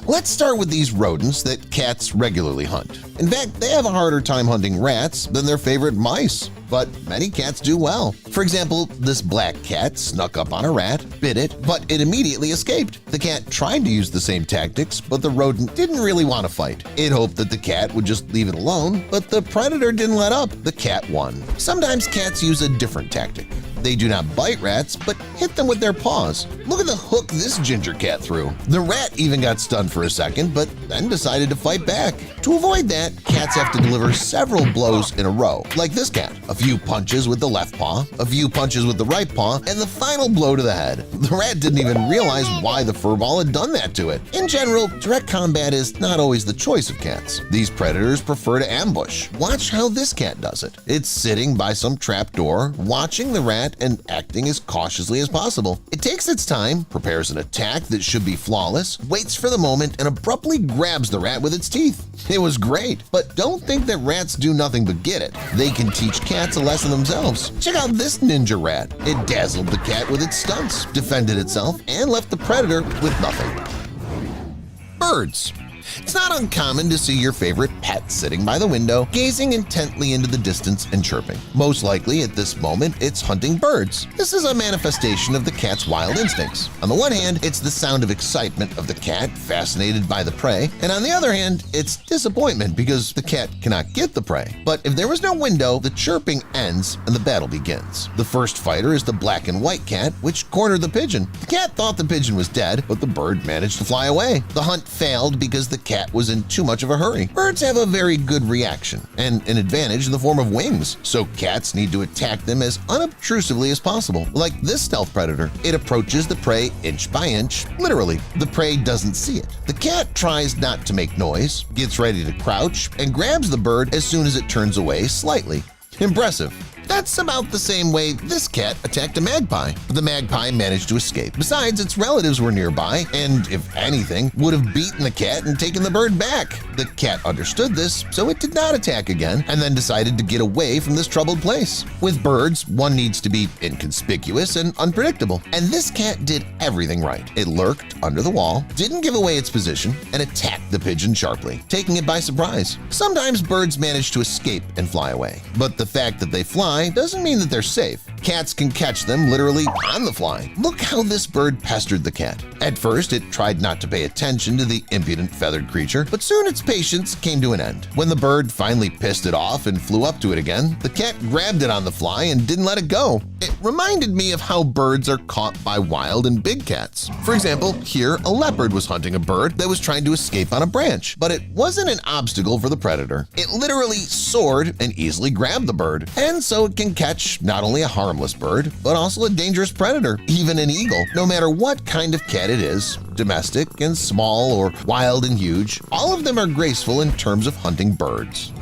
[SPEAKER 1] Let's start with these rodents that cats regularly hunt. In fact, they have a harder time hunting rats than their favorite mice, but many cats do well. For example, this black cat snuck up on a rat, bit it, but it immediately escaped. The cat tried to use the same tactics, but the rodent didn't really want to fight. It hoped that the cat would just leave it alone, but the predator didn't let up. The cat won. Sometimes cats use a different tactic. They do not bite rats, but hit them with their paws. Look at the hook this ginger cat threw. The rat even got stunned for a second, but then decided to fight back. To avoid that, cats have to deliver several blows in a row, like this cat. A few punches with the left paw, a few punches with the right paw, and the final blow to the head. The rat didn't even realize why the furball had done that to it. In general, direct combat is not always the choice of cats. These predators prefer to ambush. Watch how this cat does it. It's sitting by some trapdoor, watching the rat and acting as cautiously as possible. It takes its time, prepares an attack that should be flawless, waits for the moment, and abruptly grabs the rat with its teeth. It was great, but don't think that rats do nothing but get it. They can teach cats a lesson themselves. Check out this ninja rat. It dazzled the cat with its stunts, defended itself, and left the predator with nothing. Birds. It's not uncommon to see your favorite pet sitting by the window, gazing intently into the distance and chirping. Most likely at this moment, it's hunting birds. This is a manifestation of the cat's wild instincts. On the one hand, it's the sound of excitement of the cat fascinated by the prey, and on the other hand, it's disappointment because the cat cannot get the prey. But if there was no window, the chirping ends and the battle begins. The first fighter is the black and white cat, which cornered the pigeon. The cat thought the pigeon was dead, but the bird managed to fly away. The hunt failed because the cat was in too much of a hurry. Birds have a very good reaction and an advantage in the form of wings, so cats need to attack them as unobtrusively as possible. Like this stealth predator, it approaches the prey inch by inch, literally. The prey doesn't see it. The cat tries not to make noise, gets ready to crouch, and grabs the bird as soon as it turns away slightly. Impressive. That's about the same way this cat attacked a magpie, but the magpie managed to escape. Besides, its relatives were nearby and, if anything, would have beaten the cat and taken the bird back. The cat understood this, so it did not attack again and then decided to get away from this troubled place. With birds, one needs to be inconspicuous and unpredictable, and this cat did everything right. It lurked under the wall, didn't give away its position, and attacked the pigeon sharply, taking it by surprise. Sometimes birds manage to escape and fly away, but the fact that they fly doesn't mean that they're safe. Cats can catch them literally on the fly. Look how this bird pestered the cat. At first, it tried not to pay attention to the impudent feathered creature, but soon its patience came to an end. When the bird finally pissed it off and flew up to it again, the cat grabbed it on the fly and didn't let it go. It reminded me of how birds are caught by wild and big cats. For example, here a leopard was hunting a bird that was trying to escape on a branch, but it wasn't an obstacle for the predator. It literally soared and easily grabbed the bird, and so it can catch not only a harmless bird, but also a dangerous predator, even an eagle. No matter what kind of cat it is, domestic and small or wild and huge, all of them are graceful in terms of hunting birds.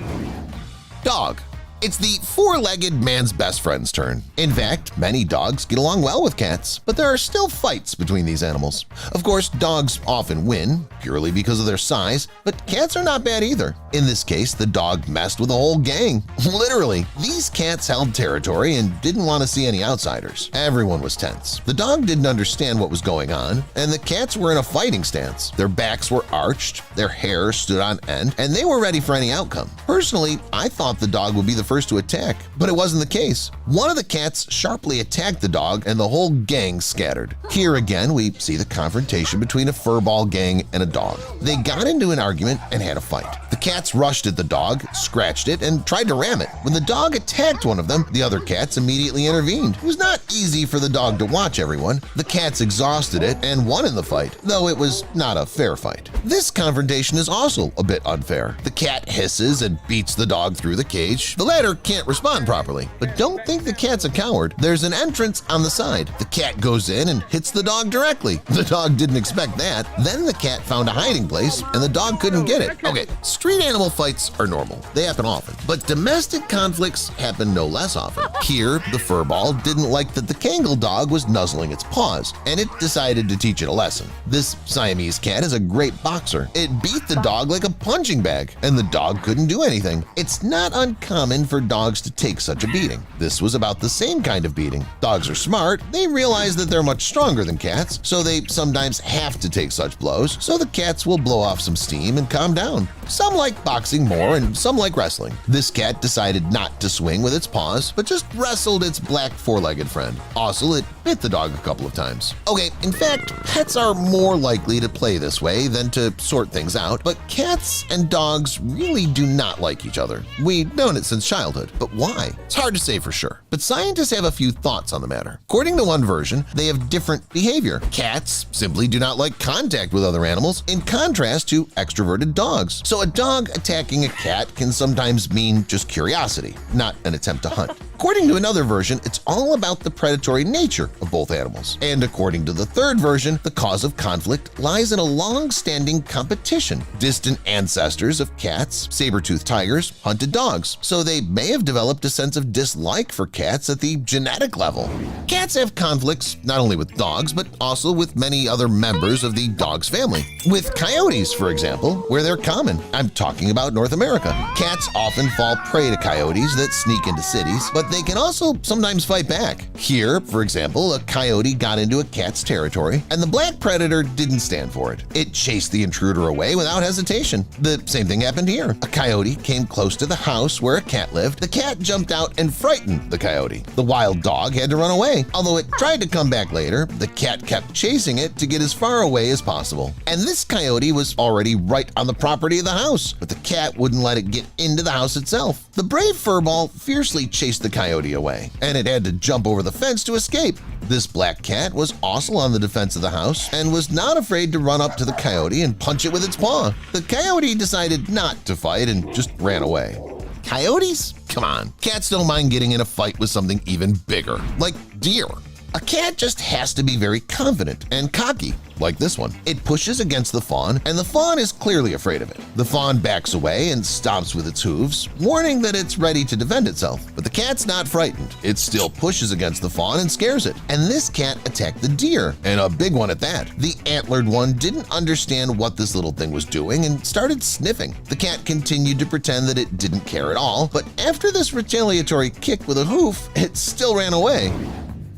[SPEAKER 1] Dog. It's the four-legged man's best friend's turn. In fact, many dogs get along well with cats, but there are still fights between these animals. Of course, dogs often win, purely because of their size, but cats are not bad either. In this case, the dog messed with a whole gang. Literally, these cats held territory and didn't want to see any outsiders. Everyone was tense. The dog didn't understand what was going on, and the cats were in a fighting stance. Their backs were arched, their hair stood on end, and they were ready for any outcome. Personally, I thought the dog would be the first to attack, but it wasn't the case. One of the cats sharply attacked the dog, and the whole gang scattered. Here again, we see the confrontation between a furball gang and a dog. They got into an argument and had a fight. The cats rushed at the dog, scratched it, and tried to ram it. When the dog attacked one of them, the other cats immediately intervened. It was not easy for the dog to watch everyone. The cats exhausted it and won in the fight, though it was not a fair fight. This confrontation is also a bit unfair. The cat hisses and beats the dog through the cage. The latter can't respond properly, but don't think the cat's a coward. There's an entrance on the side. The cat goes in and hits the dog directly. The dog didn't expect that. Then the cat found a hiding place and the dog couldn't get it. Okay, street animal fights are normal. They happen often. But domestic conflicts happen no less often. Here, the furball didn't like that the Kangal dog was nuzzling its paws, and it decided to teach it a lesson. This Siamese cat is a great boxer. It beat the dog like a punching bag, and the dog couldn't do anything. It's not uncommon for dogs to take such a beating. This was about the same kind of beating. Dogs are smart. They realize that they're much stronger than cats, so they sometimes have to take such blows, so the cats will blow off some steam and calm down. Some like boxing more and some like wrestling. This cat decided not to swing with its paws, but just wrestled its black four-legged friend. Also, it bit the dog a couple of times. Okay, in fact, pets are more likely to play this way than to sort things out, but cats and dogs really do not like each other. We've known it since childhood, but why? It's hard to say for sure. But scientists have a few thoughts on the matter. According to one version, they have different behavior. Cats simply do not like contact with other animals, in contrast to extroverted dogs. So a dog attacking a cat can sometimes mean just curiosity, not an attempt to hunt. According to another version, it's all about the predatory nature of both animals. And according to the third version, the cause of conflict lies in a long-standing competition. Distant ancestors of cats, saber-toothed tigers, hunted dogs, so they may have developed a sense of dislike for cats at the genetic level. Cats have conflicts not only with dogs, but also with many other members of the dog's family. With coyotes, for example, where they're common. I'm talking about North America. Cats often fall prey to coyotes that sneak into cities, but they can also sometimes fight back. Here, for example, a coyote got into a cat's territory, and the black predator didn't stand for it. It chased the intruder away without hesitation. The same thing happened here. A coyote came close to the house where a cat lived. The cat jumped out and frightened the coyote. The wild dog had to run away. Although it tried to come back later, the cat kept chasing it to get as far away as possible. And this coyote was already right on the property of the house, but the cat wouldn't let it get into the house itself. The brave furball fiercely chased the coyote away, and it had to jump over the fence to escape. This black cat was also on the defense of the house and was not afraid to run up to the coyote and punch it with its paw. The coyote decided not to fight and just ran away. Coyotes? Come on. Cats don't mind getting in a fight with something even bigger, like deer. A cat just has to be very confident and cocky, like this one. It pushes against the fawn, and the fawn is clearly afraid of it. The fawn backs away and stomps with its hooves, warning that it's ready to defend itself. But the cat's not frightened. It still pushes against the fawn and scares it. And this cat attacked the deer, and a big one at that. The antlered one didn't understand what this little thing was doing and started sniffing. The cat continued to pretend that it didn't care at all, but after this retaliatory kick with a hoof, it still ran away.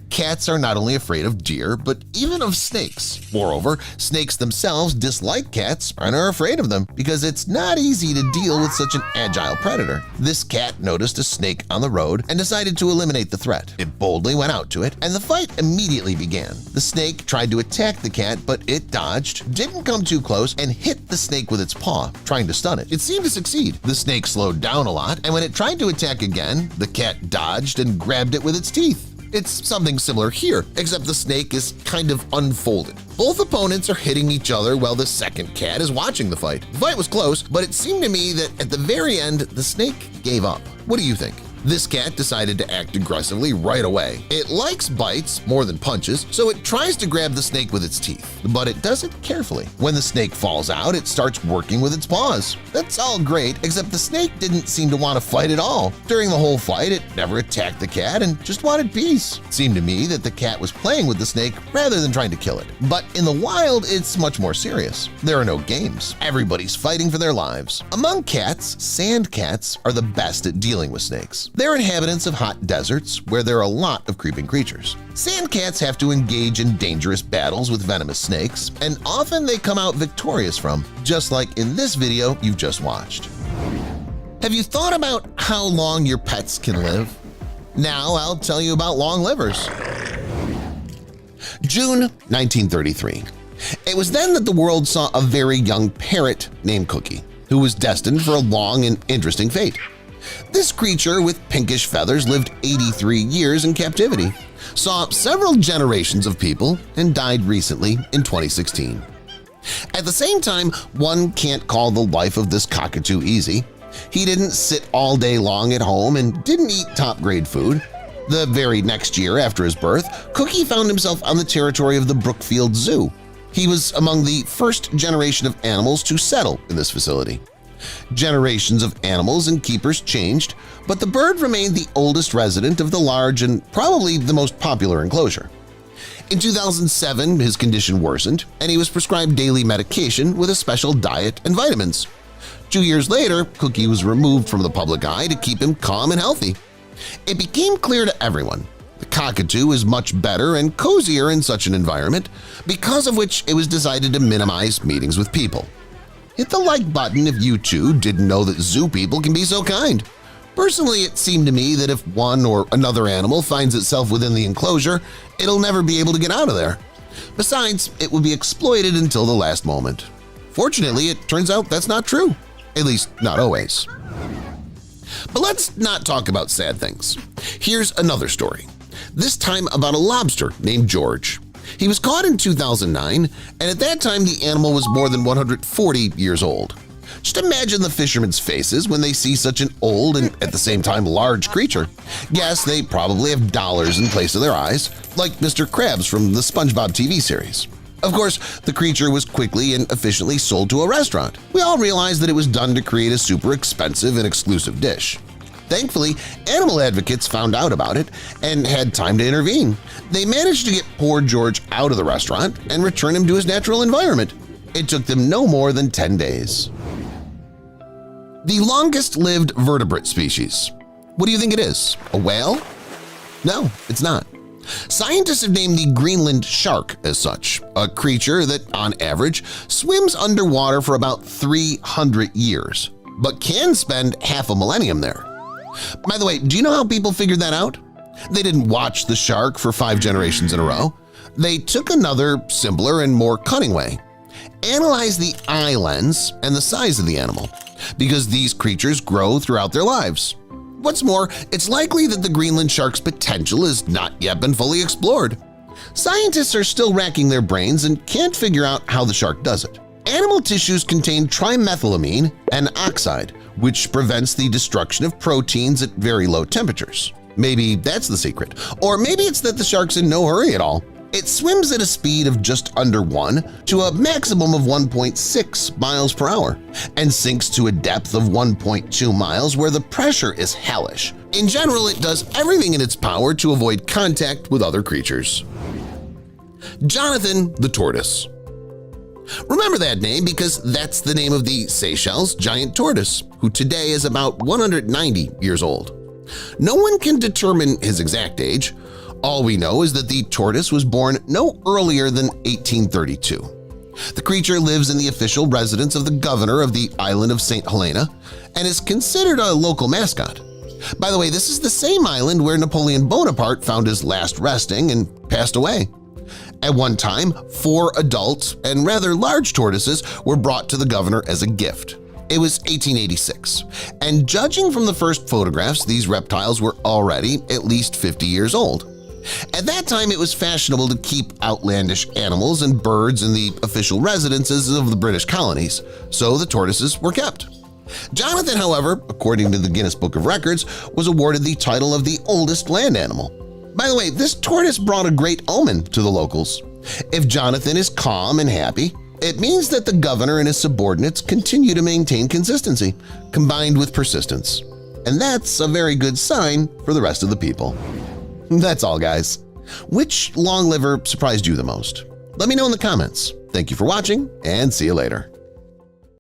[SPEAKER 1] Cats are not only afraid of deer, but even of snakes. Moreover, snakes themselves dislike cats and are afraid of them because it's not easy to deal with such an agile predator. This cat noticed a snake on the road and decided to eliminate the threat. It boldly went out to it, and the fight immediately began. The snake tried to attack the cat, but it dodged, didn't come too close, and hit the snake with its paw, trying to stun it. It seemed to succeed. The snake slowed down a lot, and when it tried to attack again, the cat dodged and grabbed it with its teeth. It's something similar here, except the snake is kind of unfolded. Both opponents are hitting each other while the second cat is watching the fight. The fight was close, but it seemed to me that at the very end, the snake gave up. What do you think? This cat decided to act aggressively right away. It likes bites more than punches, so it tries to grab the snake with its teeth, but it does it carefully. When the snake falls out, it starts working with its paws. That's all great, except the snake didn't seem to want to fight at all. During the whole fight, it never attacked the cat and just wanted peace. It seemed to me that the cat was playing with the snake rather than trying to kill it. But in the wild, it's much more serious. There are no games. Everybody's fighting for their lives. Among cats, sand cats are the best at dealing with snakes. They're inhabitants of hot deserts where there are a lot of creeping creatures. Sand cats have to engage in dangerous battles with venomous snakes, and often they come out victorious from, just like in this video you've just watched. Have you thought about how long your pets can live? Now I'll tell you about long livers. June 1933. It was then that the world saw a very young parrot named Cookie, who was destined for a long and interesting fate. This creature with pinkish feathers lived 83 years in captivity, saw several generations of people, and died recently in 2016. At the same time, one can't call the life of this cockatoo easy. He didn't sit all day long at home and didn't eat top-grade food. The very next year after his birth, Cookie found himself on the territory of the Brookfield Zoo. He was among the first generation of animals to settle in this facility. Generations of animals and keepers changed, but the bird remained the oldest resident of the large and probably the most popular enclosure. In 2007, his condition worsened, and he was prescribed daily medication with a special diet and vitamins. 2 years later, Cookie was removed from the public eye to keep him calm and healthy. It became clear to everyone the cockatoo is much better and cozier in such an environment, because of which it was decided to minimize meetings with people. Hit the like button if you too didn't know that zoo people can be so kind. Personally, it seemed to me that if one or another animal finds itself within the enclosure, it'll never be able to get out of there. Besides, it would be exploited until the last moment. Fortunately, it turns out that's not true, at least not always. But let's not talk about sad things. Here's another story, this time about a lobster named George. He was caught in 2009, and at that time the animal was more than 140 years old. Just imagine the fishermen's faces when they see such an old and at the same time large creature. Yes, they probably have dollars in place of their eyes, like Mr. Krabs from the SpongeBob TV series. Of course, the creature was quickly and efficiently sold to a restaurant. We all realized that it was done to create a super expensive and exclusive dish. Thankfully, animal advocates found out about it and had time to intervene. They managed to get poor George out of the restaurant and return him to his natural environment. It took them no more than 10 days. The longest-lived vertebrate species. What do you think it is? A whale? No, it's not. Scientists have named the Greenland shark as such, a creature that, on average, swims underwater for about 300 years, but can spend half a millennium there. By the way, do you know how people figured that out? They didn't watch the shark for 5 generations in a row. They took another, simpler and more cunning way. Analyze the eye lens and the size of the animal, because these creatures grow throughout their lives. What's more, it's likely that the Greenland shark's potential has not yet been fully explored. Scientists are still racking their brains and can't figure out how the shark does it. Animal tissues contain trimethylamine and oxide, which prevents the destruction of proteins at very low temperatures. Maybe that's the secret. Or maybe it's that the shark's in no hurry at all. It swims at a speed of just under 1 to a maximum of 1.6 miles per hour and sinks to a depth of 1.2 miles where the pressure is hellish. In general, it does everything in its power to avoid contact with other creatures. Jonathan the tortoise. Remember that name because that's the name of the Seychelles giant tortoise, who today is about 190 years old. No one can determine his exact age. All we know is that the tortoise was born no earlier than 1832. The creature lives in the official residence of the governor of the island of St. Helena and is considered a local mascot. By the way, this is the same island where Napoleon Bonaparte found his last resting and passed away. At one time, 4 adult and rather large tortoises were brought to the governor as a gift. It was 1886, and judging from the first photographs, these reptiles were already at least 50 years old. At that time, it was fashionable to keep outlandish animals and birds in the official residences of the British colonies, so the tortoises were kept. Jonathan, however, according to the Guinness Book of Records, was awarded the title of the oldest land animal. By the way, this tortoise brought a great omen to the locals. If Jonathan is calm and happy, it means that the governor and his subordinates continue to maintain consistency, combined with persistence. And that's a very good sign for the rest of the people. That's all, guys. Which long liver surprised you the most? Let me know in the comments. Thank you for watching, and see you later.